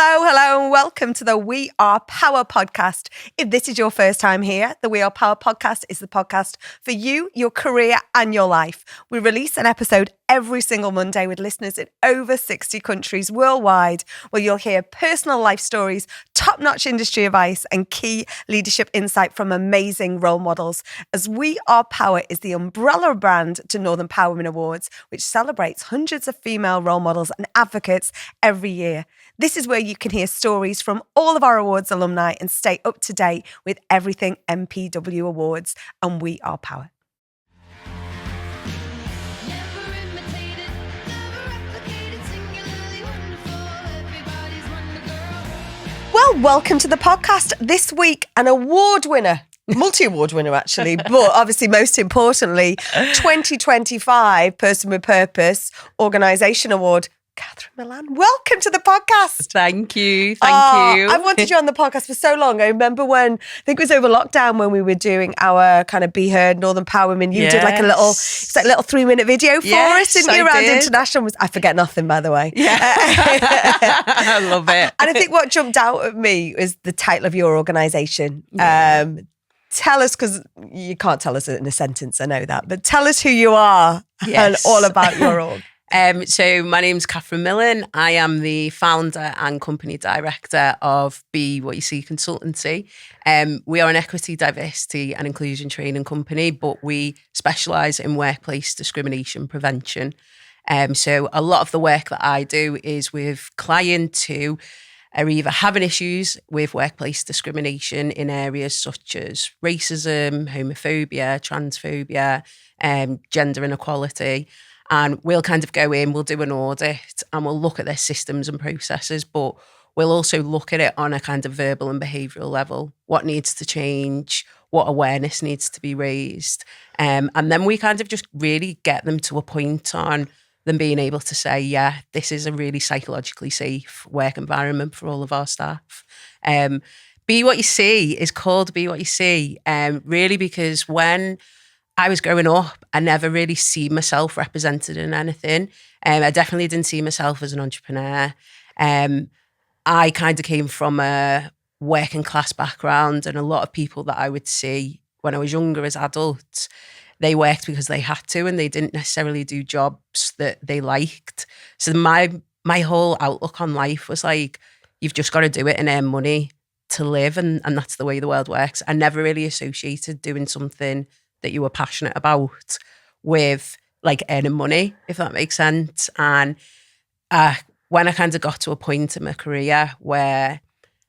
Hello, and welcome to the We Are Power podcast. If this is your first time here, the We Are Power podcast is the podcast for you, your career, and your life. We release an episode every single Monday with listeners in over 60 countries worldwide, where you'll hear personal life stories, top-notch industry advice, and key leadership insight from amazing role models. As We Are Power is the umbrella brand to Northern Power Women Awards, which celebrates hundreds of female role models and advocates every year. This is where you can hear stories from all of our awards alumni and stay up to date with everything MPW Awards and We Are Power. Well, welcome to the podcast. This week, an award winner, multi-award winner actually, but obviously most importantly, 2025 Person with Purpose Organisation Award, Catherine Millan. Welcome to the podcast. Thank you. I've wanted you on the podcast for so long. I remember when, I think it was over lockdown when we were doing our kind of Be Heard Northern Power Women. You did like a little, it's like a little 3-minute video for us, didn't you, around international. I forget nothing, by the way. Yeah. I love it. And I think what jumped out at me was the title of your organisation. Tell us, because you can't tell us in a sentence, I know that, but tell us who you are and all about your org. So my name's Catherine Millan. I am the founder and company director of Be What You See Consultancy. We are an equity, diversity and inclusion training company, but we specialise in workplace discrimination prevention. So a lot of the work that I do is with clients who are either having issues with workplace discrimination in areas such as racism, homophobia, transphobia, gender inequality. And we'll kind of go in, we'll do an audit and we'll look at their systems and processes, but we'll also look at it on a kind of verbal and behavioural level. What needs to change, what awareness needs to be raised. And then we kind of just really get them to a point on them being able to say, yeah, this is a really psychologically safe work environment for all of our staff. Be What You See is called Be What You See, really because when I was growing up, I never really see myself represented in anything. I definitely didn't see myself as an entrepreneur. I kind of came from a working class background, and a lot of people that I would see when I was younger as adults, they worked because they had to and they didn't necessarily do jobs that they liked. So my whole outlook on life was like, you've just got to do it and earn money to live, and that's the way the world works. I never really associated doing something that you were passionate about with like earning money, if that makes sense. And when I kind of got to a point in my career where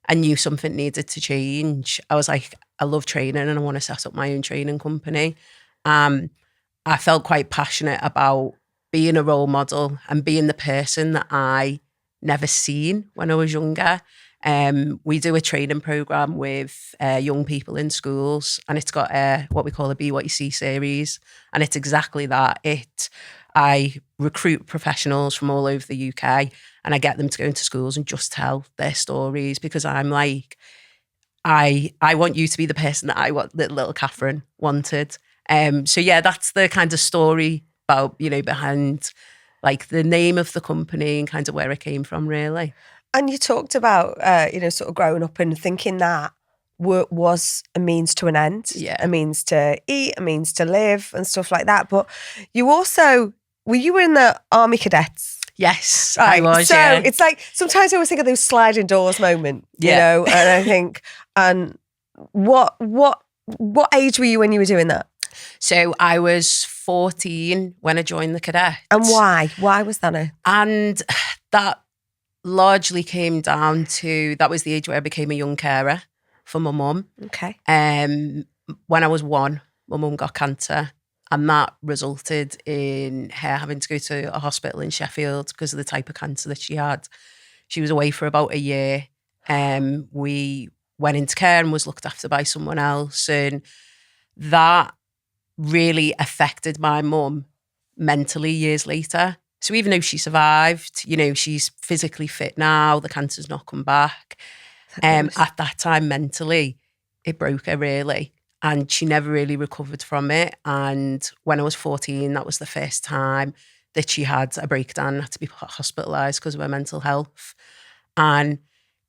I knew something needed to change, I was like, I love training and I want to set up my own training company. I felt quite passionate about being a role model and being the person that I never seen when I was younger. We do a training program with young people in schools, and it's got what we call a Be What You See series, and it's exactly that. I recruit professionals from all over the UK, and I get them to go into schools and just tell their stories, because I'm like, I want you to be the person that little Catherine wanted. So yeah, that's the kind of story about, behind like the name of the company and kind of where it came from, really. And you talked about, sort of growing up and thinking that work was a means to an end, a means to eat, a means to live and stuff like that. But you also, you were in the Army Cadets. Yes, right. I was, so it's like, sometimes I always think of those sliding doors moment, you know, and I think, and what age were you when you were doing that? So I was 14 when I joined the cadets. And why? Why was that? And that largely came down to, that was the age where I became a young carer for my mum. Okay. When I was 1, my mum got cancer, and that resulted in her having to go to a hospital in Sheffield because of the type of cancer that she had. She was away for about a year. We went into care and was looked after by someone else, and that really affected my mum mentally years later. So even though she survived, she's physically fit now, the cancer's not come back. At that time, mentally, it broke her really. And she never really recovered from it. And when I was 14, that was the first time that she had a breakdown, had to be hospitalised because of her mental health. And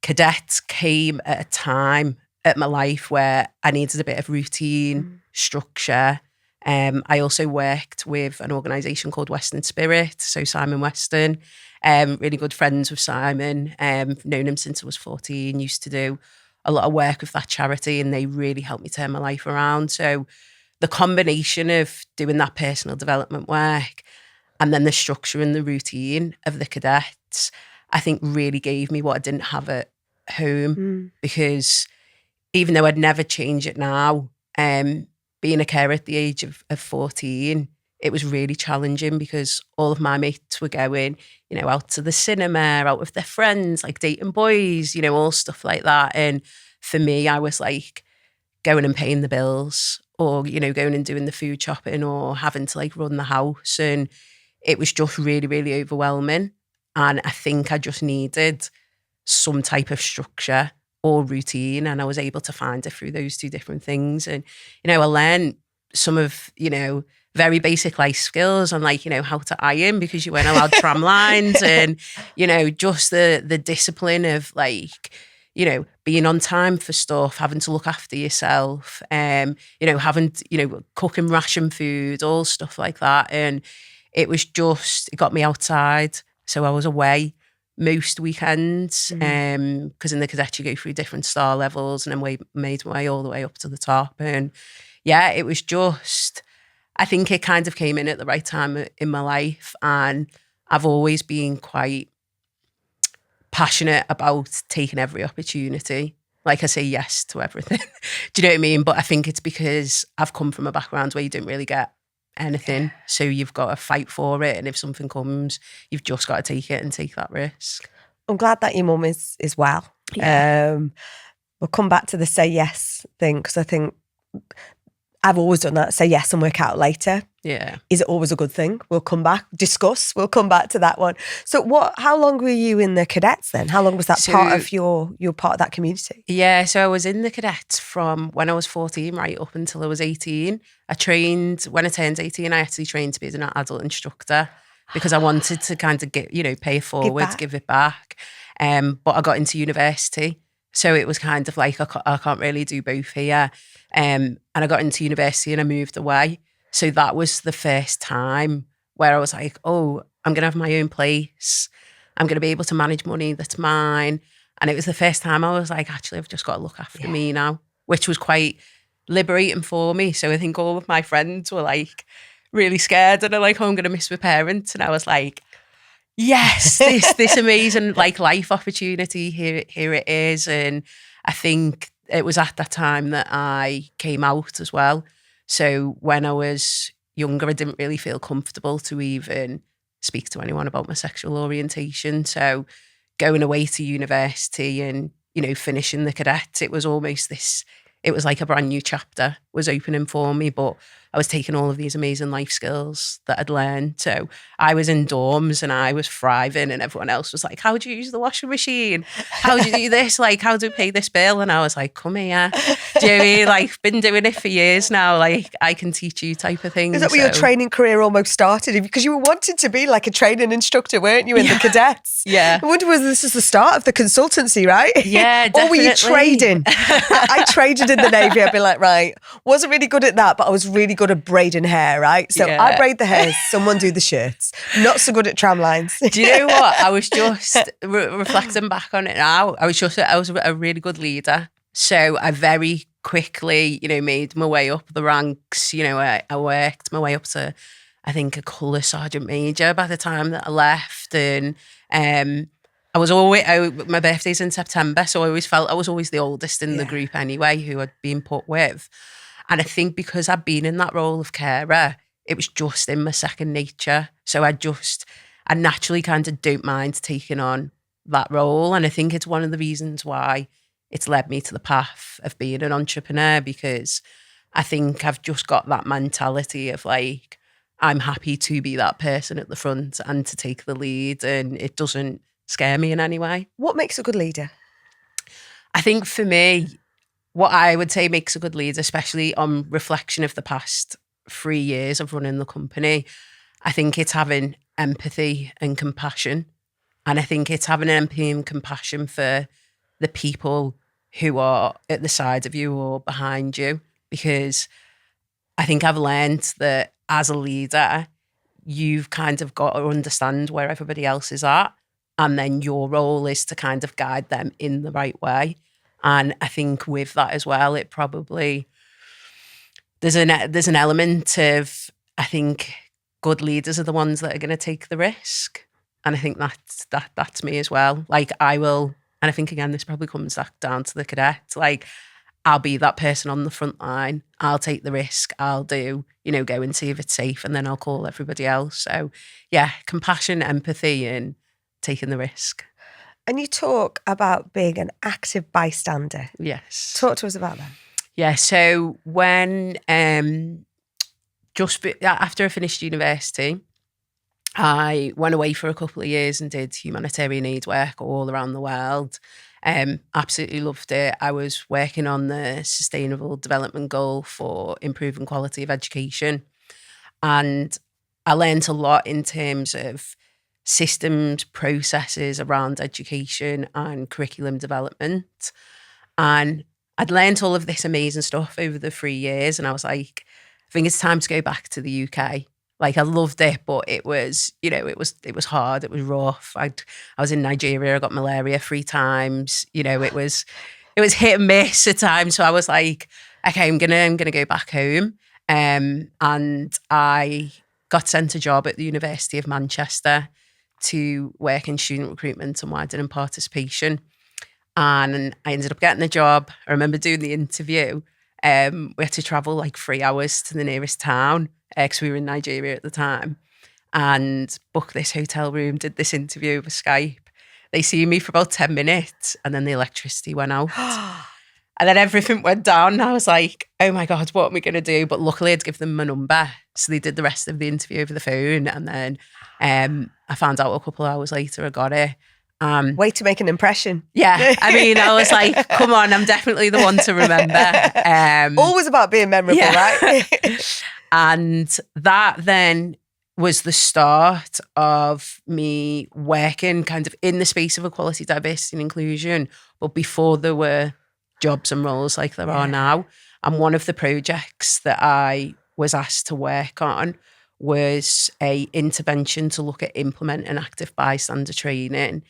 cadets came at a time at my life where I needed a bit of routine, structure. I also worked with an organisation called Western Spirit, so Simon Weston. Really good friends with Simon. Known him since I was 14, used to do a lot of work with that charity, and they really helped me turn my life around. So the combination of doing that personal development work and then the structure and the routine of the cadets, I think really gave me what I didn't have at home. Because even though I'd never change it now, being a carer at the age of 14, it was really challenging because all of my mates were going, out to the cinema, out with their friends, like dating boys, all stuff like that. And for me, I was like going and paying the bills or, going and doing the food shopping or having to like run the house. And it was just really, really overwhelming. And I think I just needed some type of structure or routine, and I was able to find it through those two different things. And I learned some of very basic life skills on how to iron, because you weren't allowed tram lines, and just the discipline of being on time for stuff, having to look after yourself, having cooking ration food, all stuff like that. And it got me outside, so I was away most weekends, because in the cadets you go through different star levels, and then made my way all the way up to the top. And yeah, it was just, I think it kind of came in at the right time in my life, and I've always been quite passionate about taking every opportunity. Like I say yes to everything. Do you know what I mean? But I think it's because I've come from a background where you didn't really get anything. So you've got to fight for it. And if something comes, you've just got to take it and take that risk. I'm glad that your mum is well. Yeah. We'll come back to the say yes thing, because I think I've always done that. Say yes and work out later. Yeah. Is it always a good thing? We'll come back, discuss. We'll come back to that one. So how long were you in the cadets then? How long was that part of your part of that community? Yeah, so I was in the cadets from when I was 14 right up until I was 18. When I turned 18, I actually trained to be an adult instructor because I wanted to kind of pay it forward, give it back. But I got into university. So it was kind of like, I can't really do both here. And I got into university and I moved away. So that was the first time where I was like, oh, I'm going to have my own place. I'm going to be able to manage money that's mine. And it was the first time I was like, actually, I've just got to look after me now, which was quite liberating for me. So I think all of my friends were like really scared and they're like, oh, I'm going to miss my parents. And I was like, yes, this amazing life opportunity, here it is. And I think it was at that time that I came out as well. So when I was younger, I didn't really feel comfortable to even speak to anyone about my sexual orientation. So going away to university and, finishing the cadets, it was almost it was like a brand new chapter was opening for me, but I was taking all of these amazing life skills that I'd learned. So I was in dorms and I was thriving, and everyone else was like, how do you use the washing machine? How do you do this? How do you pay this bill? And I was like, come here. Do you know what I mean? Been doing it for years now. I can teach you type of thing. Is that where your training career almost started? Because you were wanting to be like a training instructor, weren't you, in the cadets? Yeah. I wonder whether this is the start of the consultancy, right? Yeah, definitely. Or were you trading? I traded in the Navy. I'd be like, right, wasn't really good at that, but I was really good at braiding hair, right? So I braid the hairs, someone do the shirts. Not so good at tram lines. Do you know what? I was just reflecting back on it now. I was a really good leader. So I very quickly, made my way up the ranks. I worked my way up to, I think, a colour sergeant major by the time that I left. And I was always, my birthday's in September, so I always felt I was always the oldest in the group anyway, who I'd been put with. And I think because I'd been in that role of carer, it was just in my second nature. So I naturally kind of don't mind taking on that role. And I think it's one of the reasons why it's led me to the path of being an entrepreneur, because I think I've just got that mentality of I'm happy to be that person at the front and to take the lead, and it doesn't scare me in any way. What makes a good leader? I think for me, what I would say makes a good leader, especially on reflection of the past 3 years of running the company, I think it's having empathy and compassion. And I think it's having empathy and compassion for the the people who are at the side of you or behind you, because I think I've learned that as a leader, you've kind of got to understand where everybody else is at. And then your role is to kind of guide them in the right way. And I think with that as well, it probably, there's an element of, I think good leaders are the ones that are going to take the risk. And I think that's me as well. Like I will, and I think again, this probably comes back down to the cadets. Like I'll be that person on the front line. I'll take the risk. I'll do, go and see if it's safe, and then I'll call everybody else. So yeah, compassion, empathy, and taking the risk. And you talk about being an active bystander. Yes. Talk to us about that. Yeah. So when just after I finished university, I went away for a couple of years and did humanitarian aid work all around the world. Absolutely loved it. I was working on the Sustainable Development Goal for improving quality of education. And I learned a lot in terms of systems, processes around education and curriculum development. And I'd learned all of this amazing stuff over the 3 years. And I was like, I think it's time to go back to the UK. Like I loved it, but it was, it was hard. It was rough. I was in Nigeria. I got malaria 3 times. It was hit and miss at times. So I was like, okay, I'm gonna go back home. And I got sent a job at the University of Manchester to work in student recruitment and widening participation. And I ended up getting the job. I remember doing the interview. We had to travel like 3 hours to the nearest town because we were in Nigeria at the time, and booked this hotel room, did this interview over Skype. They see me for about 10 minutes and then the electricity went out. And then everything went down. And I was like, oh my God, what am I going to do? But luckily I'd give them my number. So they did the rest of the interview over the phone. And then I found out a couple of hours later I got it. Way to make an impression. Yeah. I mean, I was like, come on, I'm definitely the one to remember. Always about being memorable, right? And that then was the start of me working kind of in the space of equality, diversity and inclusion, but before there were jobs and roles like there are now. And one of the projects that I was asked to work on was a intervention to look at implementing active bystander training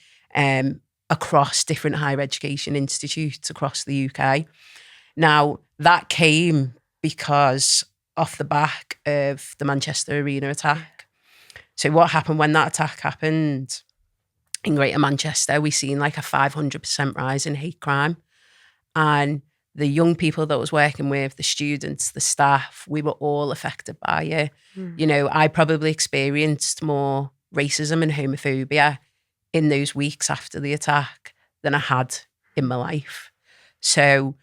across different higher education institutes across the UK. Now, that came because off the back of the Manchester Arena attack. So what happened when that attack happened in Greater Manchester, we seen like a 500% rise in hate crime. And the young people that I was working with, the students, the staff, we were all affected by it. I probably experienced more racism and homophobia in those weeks after the attack than I had in my life. So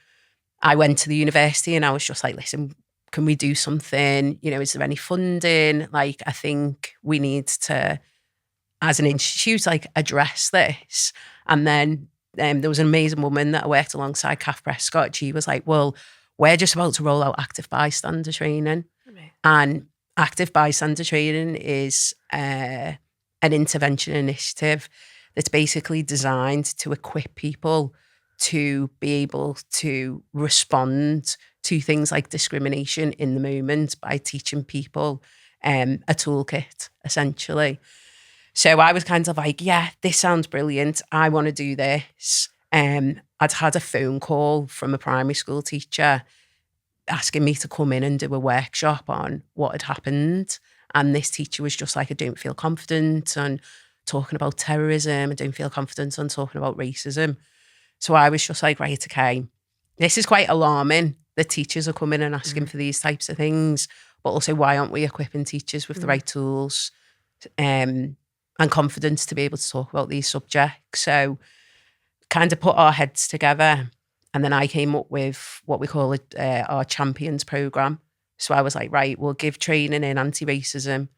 I went to the university and I was just like, listen, can we do something? Is there any funding? Like, I think we need to, as an institute, like address this. And then there was an amazing woman that I worked alongside, Kath Prescott. She was like, well, we're just about to roll out active bystander training. Right. And active bystander training is an intervention initiative that's basically designed to equip people to be able to respond to things like discrimination in the moment by teaching people a toolkit, essentially. So I was kind of like, yeah, this sounds brilliant. I want to do this. I'd had a phone call from a primary school teacher asking me to come in and do a workshop on what had happened. And this teacher was just like, I don't feel confident on talking about terrorism. I don't feel confident on talking about racism. So I was just like, right, okay, this is quite alarming. The teachers are coming and asking for these types of things, but also why aren't we equipping teachers with the right tools and confidence to be able to talk about these subjects? So kind of put our heads together. And then I came up with what we call our Champions programme. So I was like, right, we'll give training in anti-racism,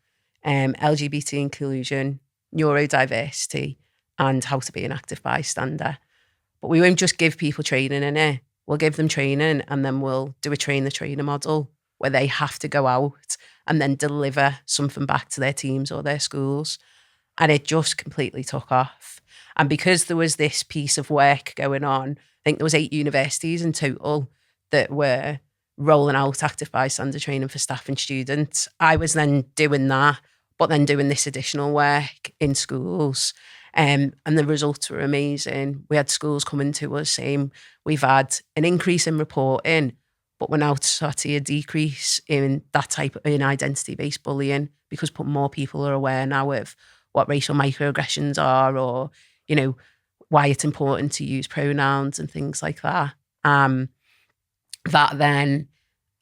LGBT inclusion, neurodiversity, and how to be an active bystander. But we won't just give people training in it. We'll give them training and then we'll do a train-the-trainer model where they have to go out and then deliver something back to their teams or their schools. And it just completely took off. And because there was this piece of work going on, I think there was 8 universities in total that were rolling out active bystander training for staff and students. I was then doing that, but then doing this additional work in schools. And the results were amazing. We had schools coming to us saying we've had an increase in reporting, but we're now starting to see a decrease in that type in identity-based bullying because more people are aware now of what racial microaggressions are, or, you know, why it's important to use pronouns and things like that. That then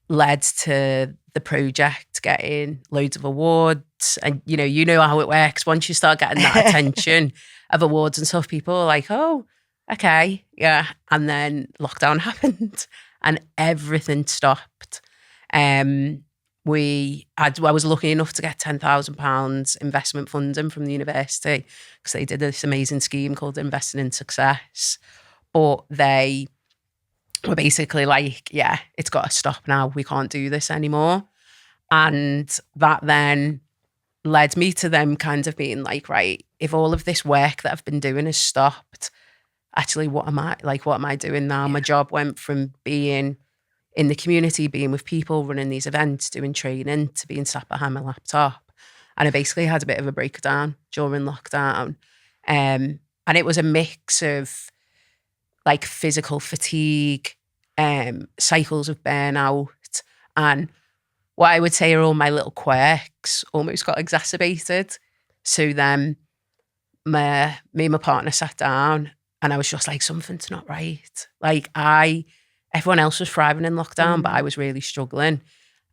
led to the project getting loads of awards. And, you know how it works. Once you start getting that attention of awards and stuff, people are like, oh, okay, yeah. And then lockdown happened and everything stopped. I was lucky enough to get £10,000 investment funding from the university because they did this amazing scheme called Investing in Success. But they were basically like, yeah, it's got to stop now. We can't do this anymore. And that then led me to them kind of being like, right, if all of this work that I've been doing has stopped, actually, what am I doing now? Yeah. My job went from being in the community, being with people, running these events, doing training, to being sat behind my laptop. And I basically had a bit of a breakdown during lockdown. And it was a mix of like physical fatigue, cycles of burnout, and what I would say are all my little quirks almost got exacerbated. So then me and my partner sat down and I was just like, something's not right. Like everyone else was thriving in lockdown, but I was really struggling.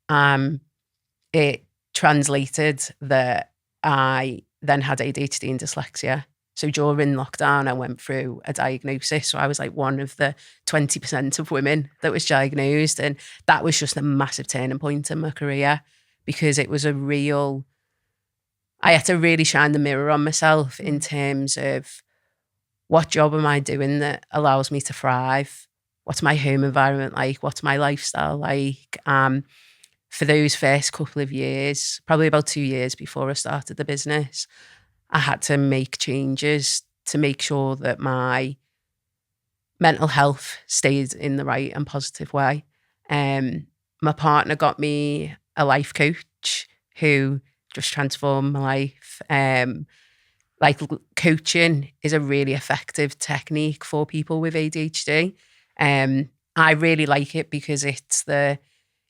It translated that I then had ADHD and dyslexia. So during lockdown, I went through a diagnosis. So I was like one of the 20% of women that was diagnosed. And that was just a massive turning point in my career because it was I had to really shine the mirror on myself in terms of what job am I doing that allows me to thrive? What's my home environment like? What's my lifestyle like? For those first couple of years, probably about 2 years before I started the business, I had to make changes to make sure that my mental health stayed in the right and positive way. My partner got me a life coach who just transformed my life. Like coaching is a really effective technique for people with ADHD. I really like it because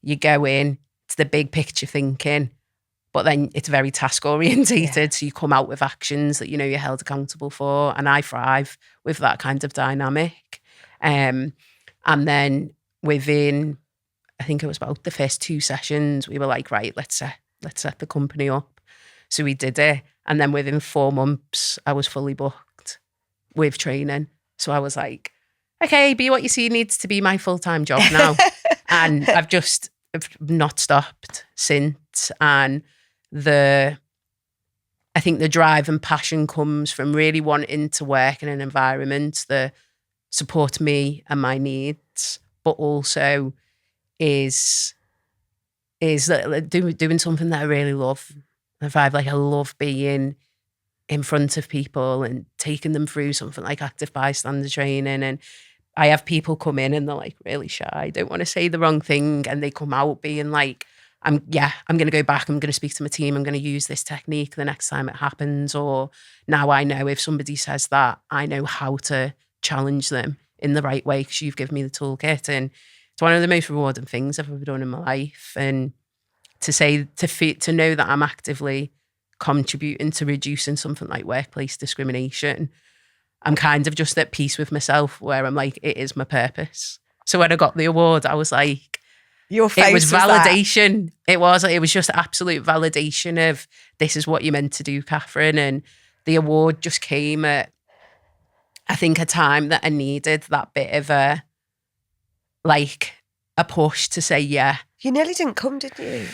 you go in, it's the big picture thinking, but then it's very task orientated. Yeah. So you come out with actions that you're held accountable for. And I thrive with that kind of dynamic. And then within, I think it was about the first 2 sessions, we were like, right, let's set the company up. So we did it. And then within 4 months, I was fully booked with training. So I was like, okay, Be What You See needs to be my full-time job now. And I've not stopped since. And I think the drive and passion comes from really wanting to work in an environment that supports me and my needs, but also is doing something that I really love. I love being in front of people and taking them through something like active bystander training. And I have people come in and they're like really shy, don't want to say the wrong thing, and they come out being like, I'm going to go back, I'm going to speak to my team, I'm going to use this technique the next time it happens. Or now I know if somebody says that, I know how to challenge them in the right way because you've given me the toolkit. And it's one of the most rewarding things I've ever done in my life. And to know that I'm actively contributing to reducing something like workplace discrimination, I'm kind of just at peace with myself where I'm like, it is my purpose. So when I got the award, I was like, it was validation. It was just absolute validation of this is what you're meant to do, Catherine. And the award just came at, I think, a time that I needed that bit of a push to say, yeah. You nearly didn't come, did you?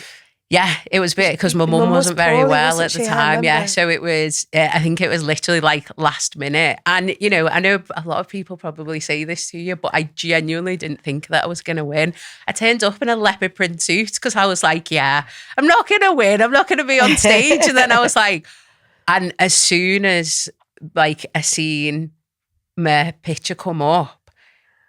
Yeah, it was a bit because my mum wasn't very well at the time. Yeah, so it was, I think it was literally like last minute. And, I know a lot of people probably say this to you, but I genuinely didn't think that I was going to win. I turned up in a leopard print suit because I was like, yeah, I'm not going to win. I'm not going to be on stage. And then I was like, and as soon as like I seen my picture come up,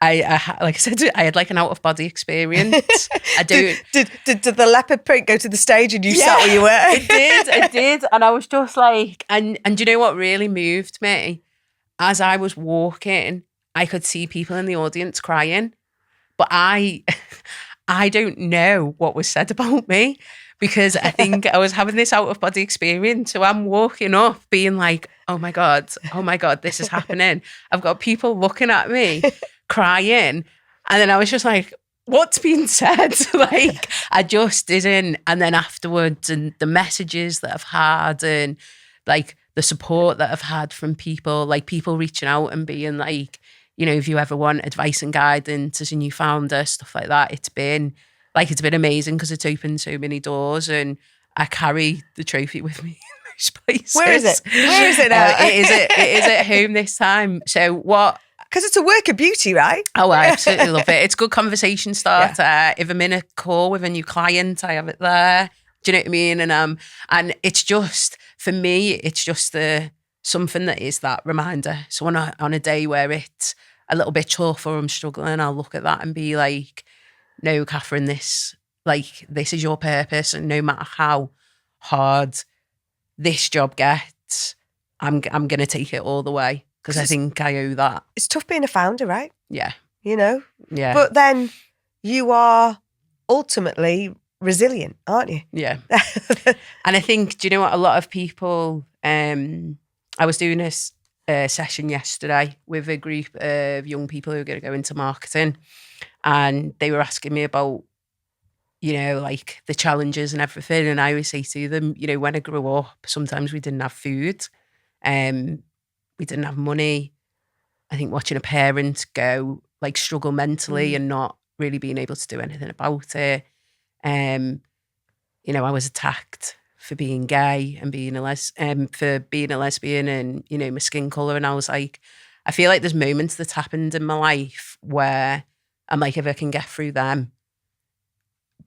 like I said, I had like an out of body experience. I don't. Did the leopard print go to the stage and you sat where you were? It did, and I was just like, and do you know what really moved me? As I was walking, I could see people in the audience crying, but I don't know what was said about me, because I think I was having this out of body experience. So I'm walking up being like, oh my God, this is happening. I've got people looking at me crying. And then I was just like, what's being said? Like, I just didn't. And then afterwards, and the messages that I've had, and like the support that I've had from people, like people reaching out and being like, you know, if you ever want advice and guidance as a new founder, stuff like that, it's been amazing, because it's opened so many doors, and I carry the trophy with me in most places. Where is it now? It is at home this time. So what? Because it's a work of beauty, right? Oh, I absolutely love it. It's a good conversation starter. Yeah. If I'm in a call with a new client, I have it there. Do you know what I mean? And it's just, for me, it's just something that is that reminder. So on a day where it's a little bit tough or I'm struggling, I'll look at that and be like, no, Catherine, this is your purpose, and no matter how hard this job gets, I'm going to take it all the way, because I think I owe that. It's tough being a founder, right? Yeah. You know? Yeah. But then you are ultimately resilient, aren't you? Yeah. And I think, do you know what? A lot of people, I was doing this session yesterday with a group of young people who are going to go into marketing, and they were asking me about, you know, like the challenges and everything. And I always say to them, you know, when I grew up, sometimes we didn't have food. We didn't have money. I think watching a parent go, like, struggle mentally and not really being able to do anything about it. You know, I was attacked for being gay and for being a lesbian, and, you know, my skin colour. And I was like, I feel like there's moments that's happened in my life where I'm like, if I can get through them,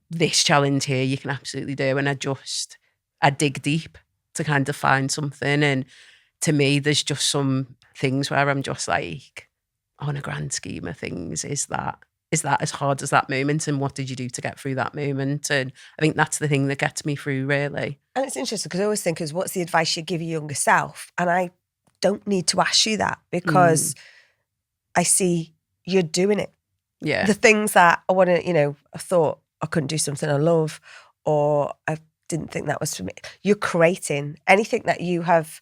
this challenge here, you can absolutely do. And I dig deep to kind of find something. And to me, there's just some things where I'm just like, on a grand scheme of things, is that as hard as that moment? And what did you do to get through that moment? And I think that's the thing that gets me through, really. And it's interesting, because I always think, what's the advice you give your younger self? And I don't need to ask you that, because I see you're doing it. Yeah. The things that I want to, you know, I thought I couldn't do something I love, or I didn't think that was for me. You're creating anything that you have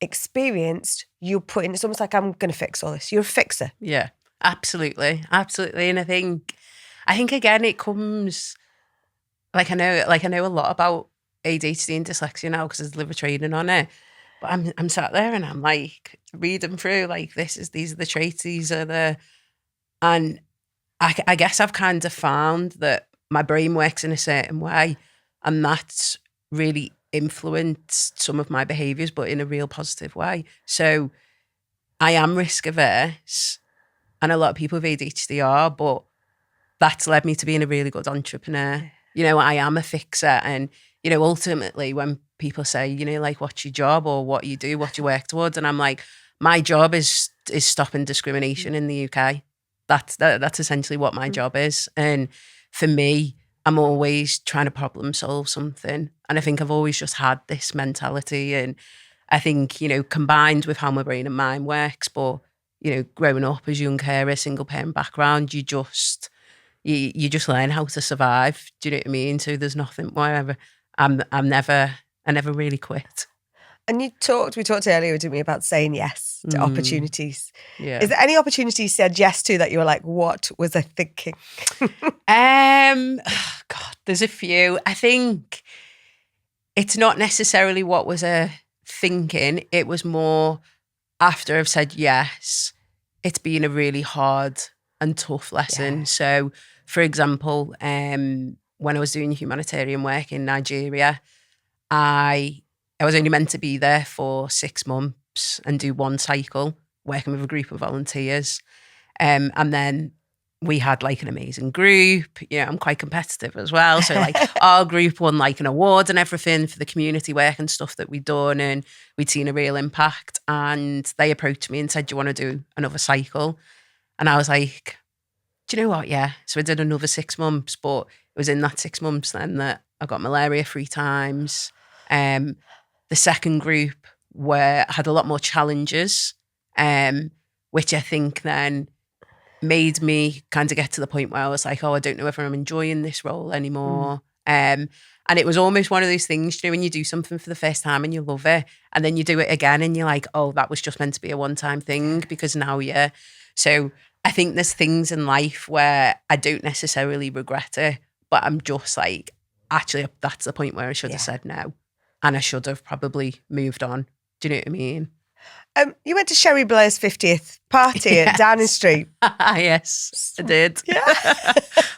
experienced, you're putting, it's almost like, I'm going to fix all this. You're a fixer. Yeah, absolutely. Absolutely. And I think again, it comes, like I know a lot about ADHD and dyslexia now, because there's liver training on it. But I'm sat there and I'm like reading through, like, these are the traits, and I guess I've kind of found that my brain works in a certain way, and that's really influenced some of my behaviours, but in a real positive way. So I am risk averse, and a lot of people with ADHD are, but that's led me to being a really good entrepreneur. You know, I am a fixer, and, you know, ultimately when people say, you know, like, what's your job, or what you do, what you work towards, and I'm like, my job is stopping discrimination in the UK. That's essentially what my job is. And for me, I'm always trying to problem solve something. And I think I've always just had this mentality. And I think, you know, combined with how my brain and mind works, but, you know, growing up as a young carer, single parent background, you just learn how to survive. Do you know what I mean? So there's nothing wherever I never really quit. And we talked earlier, didn't we, about saying yes to opportunities. Yeah. Is there any opportunities you said yes to that you were like, what was I thinking? God, there's a few. I think it's not necessarily what was a thinking. It was more after I've said yes, it's been a really hard and tough lesson. Yeah. So, for example, when I was doing humanitarian work in Nigeria, I was only meant to be there for 6 months and do one cycle, working with a group of volunteers. And then we had like an amazing group. You know, I'm quite competitive as well. So like our group won like an award and everything for the community work and stuff that we'd done, and we'd seen a real impact. And they approached me and said, do you want to do another cycle? And I was like, do you know what? Yeah. So I did another 6 months, but it was in that 6 months then that I got malaria 3 times. The second group had a lot more challenges, which I think then made me kind of get to the point where I was like, oh, I don't know whether I'm enjoying this role anymore. And it was almost one of those things, you know, when you do something for the first time and you love it, and then you do it again and you're like, oh, that was just meant to be a one-time thing, because now you're... So I think there's things in life where I don't necessarily regret it, but I'm just like, actually, that's the point where I should have said no. And I should have probably moved on. Do you know what I mean? You went to Sherry Blair's 50th party at Downing Street. Yes, I did. Yeah.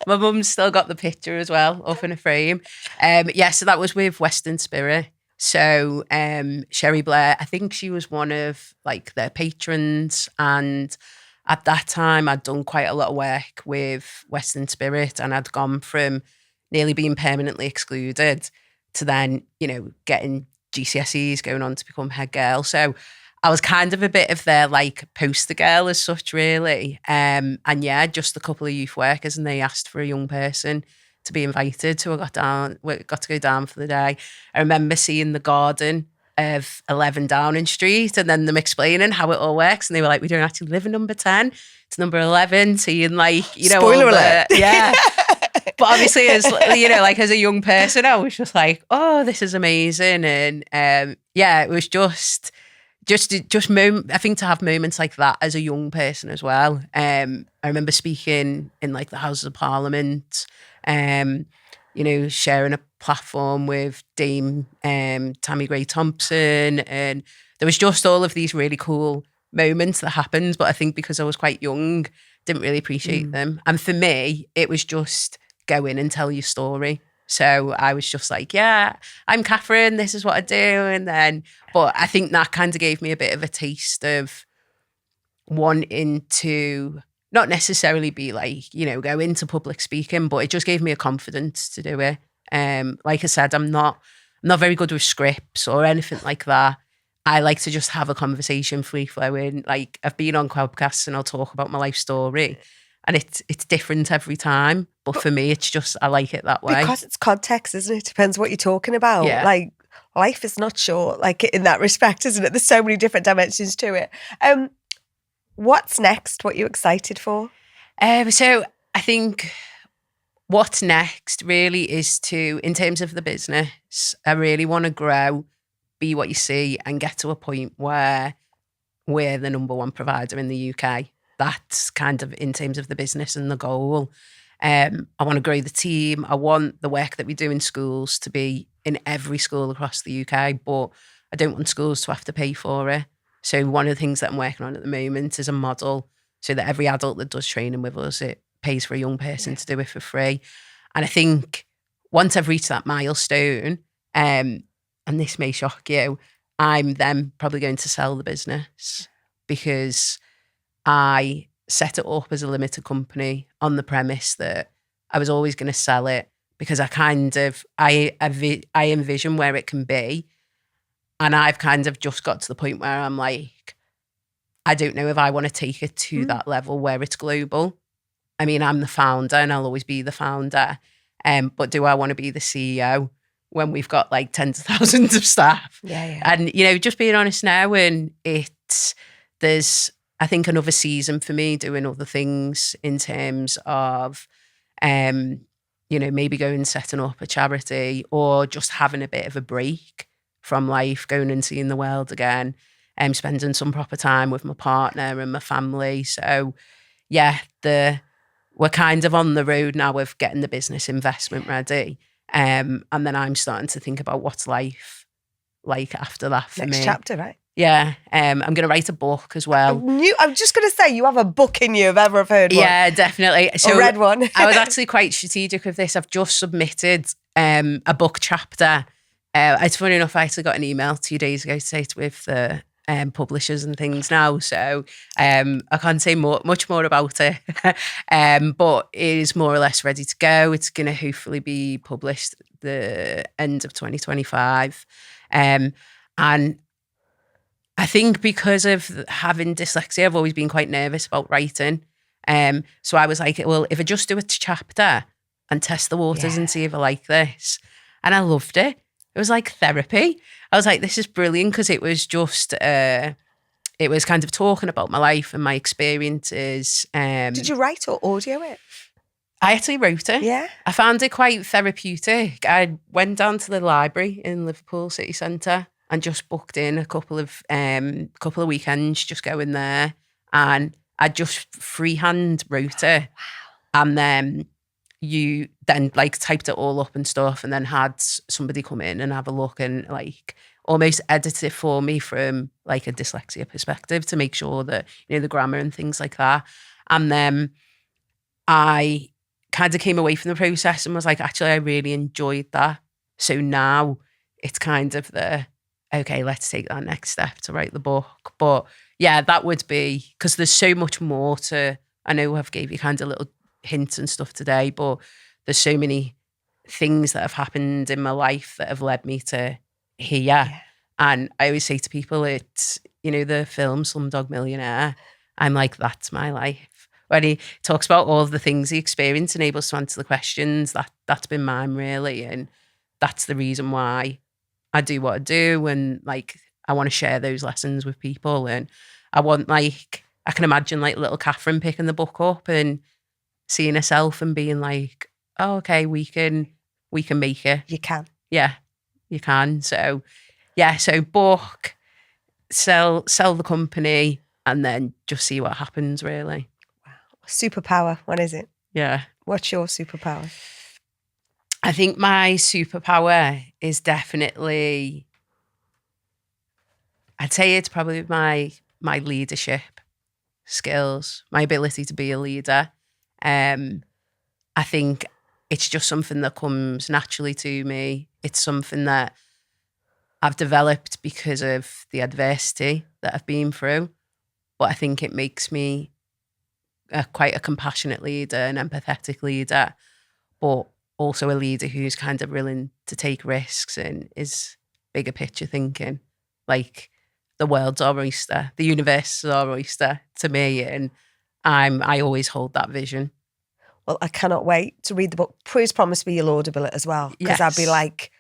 My mum's still got the picture as well, up in a frame. So that was with Western Spirit. So Sherry Blair, I think she was one of like their patrons, and at that time I'd done quite a lot of work with Western Spirit, and I'd gone from nearly being permanently excluded to then, you know, getting GCSEs, going on to become head girl. So I was kind of a bit of their like poster girl as such, really. And yeah, just a couple of youth workers, and they asked for a young person to be invited. So I got to go down for the day. I remember seeing the garden of 11 Downing Street, and then them explaining how it all works. And they were like, we don't actually live in number 10. It's number 11. Seeing like, you know, spoiler alert. Yeah. But obviously, as you know, like as a young person, I was just like, oh, this is amazing. And it was just I think to have moments like that as a young person as well. I remember speaking in like the Houses of Parliament, you know, sharing a platform with Dame Tammy Gray Thompson, and there was just all of these really cool moments that happened. But I think because I was quite young, didn't really appreciate them. And for me, it was just go in and tell your story. So I was just like, yeah, I'm Catherine, this is what I do. And then, but I think that kind of gave me a bit of a taste of wanting to not necessarily be like, you know, go into public speaking, but it just gave me a confidence to do it. Like I said, I'm not very good with scripts or anything like that. I like to just have a conversation free flowing. Like I've been on podcasts and I'll talk about my life story, and it's different every time. But for me, it's just, I like it that way. Because it's context, isn't it? Depends what you're talking about. Yeah. Like life is not short, like in that respect, isn't it? There's so many different dimensions to it. What's next? What are you excited for? So I think what's next really is to, in terms of the business, I really want to grow, be what you see, and get to a point where we're the number one provider in the UK. That's kind of in terms of the business and the goal. I want to grow the team. I want the work that we do in schools to be in every school across the UK, but I don't want schools to have to pay for it. So one of the things that I'm working on at the moment is a model so that every adult that does training with us, it pays for a young person to do it for free. And I think once I've reached that milestone, and this may shock you, I'm then probably going to sell the business, because I set it up as a limited company on the premise that I was always going to sell it, because I envision where it can be. And I've kind of just got to the point where I'm like, I don't know if I want to take it to that level where it's global. I mean, I'm the founder and I'll always be the founder. But do I want to be the CEO when we've got like tens of thousands of staff? Yeah. And, you know, just being honest now, and there's, I think, another season for me doing other things in terms of, you know, maybe going and setting up a charity, or just having a bit of a break from life, going and seeing the world again, spending some proper time with my partner and my family. So yeah, we're kind of on the road now of getting the business investment ready. And then I'm starting to think about what's life like after that for me. Next chapter, right? Yeah. I'm going to write a book as well. I'm just going to say, you have a book in you if ever I've heard one. Yeah, definitely. So or read one. I was actually quite strategic with this. I've just submitted a book chapter. It's funny enough, I actually got an email 2 days ago to say it's with the publishers and things now. So I can't say much more about it. But it is more or less ready to go. It's going to hopefully be published the end of 2025. And I think because of having dyslexia, I've always been quite nervous about writing. So I was like, well, if I just do a chapter and test the waters and see if I like this. And I loved it. It was like therapy. I was like, this is brilliant, because it was just, it was kind of talking about my life and my experiences. Did you write or audio it? I actually wrote it. Yeah. I found it quite therapeutic. I went down to the library in Liverpool city centre and just booked in a couple of weekends, just going there. And I just freehand wrote it. Wow. And then you then like typed it all up and stuff, and then had somebody come in and have a look and like almost edit it for me from like a dyslexia perspective to make sure that, you know, the grammar and things like that. And then I kind of came away from the process and was like, actually, I really enjoyed that. So now it's kind of okay, let's take that next step to write the book. But yeah, that would be, because there's so much more to, I know I've gave you kind of little hints and stuff today, but there's so many things that have happened in my life that have led me to here. Yeah. And I always say to people, it's, you know, the film Slumdog Millionaire, I'm like, that's my life. When he talks about all of the things he experienced and able to answer the questions, that's been mine really. And that's the reason why I do what I do. And like, I want to share those lessons with people. And I want, like, I can imagine like little Catherine picking the book up and seeing herself and being like, oh, okay, we can make it. You can. Yeah, you can. So yeah, so book, sell the company, and then just see what happens really. Wow. Superpower, what is it? Yeah. What's your superpower? I think my superpower is definitely, I'd say it's probably my leadership skills, my ability to be a leader. I think it's just something that comes naturally to me. It's something that I've developed because of the adversity that I've been through. But I think it makes me quite a compassionate leader, an empathetic leader, but also a leader who's kind of willing to take risks and is bigger picture thinking. Like, the world's our oyster, the universe is our oyster to me, and I always hold that vision. Well, I cannot wait to read the book. Please promise me you'll audible it as well, because Yes. I'd be like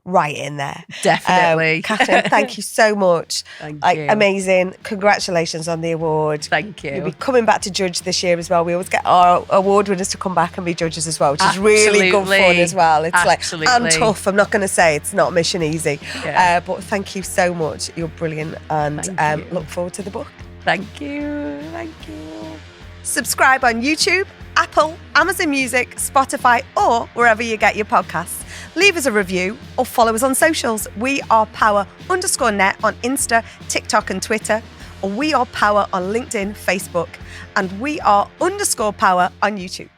right in there. Definitely. Catherine, thank you so much. Thank like, you. Amazing. Congratulations on the award. Thank you. You'll be coming back to judge this year as well. We always get our award winners to come back and be judges as well, which is really good fun as well. It's Absolutely. like, and tough. I'm not going to say it's not mission easy. Yeah. But thank you so much. You're brilliant. And Thank you. look forward to the book. Thank you. Thank you. Subscribe on YouTube, Apple, Amazon Music, Spotify, or wherever you get your podcasts. Leave us a review or follow us on socials. We are power_net on Insta, TikTok and Twitter. Or We Are Power on LinkedIn, Facebook. And We Are _power on YouTube.